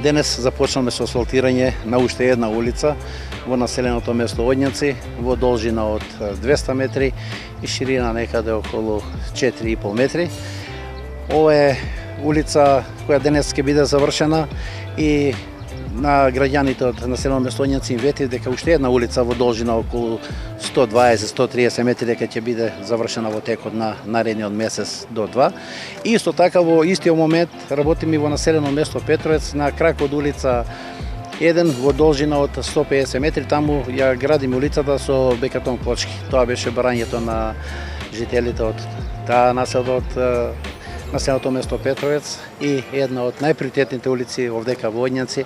Денес започнаме со асфалтирање на уште една улица во населеното место Одњаци во должина од 200 метри и ширина некаде околу 4,5 метри. Ова е улица која денес ќе биде завршена и на граѓаните од населено место Одњаци им вети дека уште една улица во должина околу 120-130 метри дека ќе биде завршена во текот на наредниот месец до 2. И исто така во истиот момент работиме во населено место Петровец на крак од улица 1 во должина од 150 метри. Таму ја градиме улицата со бекатон плочки. Тоа беше барањето на жителите од таа населба од населеното место Петровец и една од најприоритетните улици овдека во Одњаци.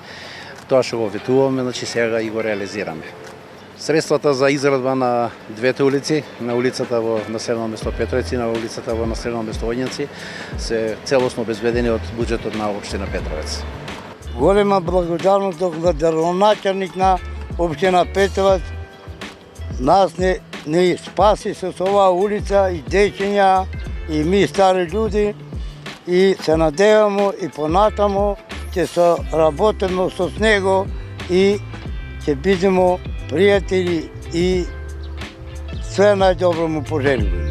Тоа што го ветуваме, значи сега и го реализираме. Средствата за изградба на двете улици, на улицата во населено место Петровец и на улицата во населено место Одњаци, се целосно обезбедени од буџетот на општина Петровец. Голема благодарност до градоначалник на општина Петровец. Нас не спаси со оваа улица и дечиња и ми стари луѓе и се надевамо и понатамо ќе се работиме со него и ќе бидеме пријатели и све најдобро му пожелуваме.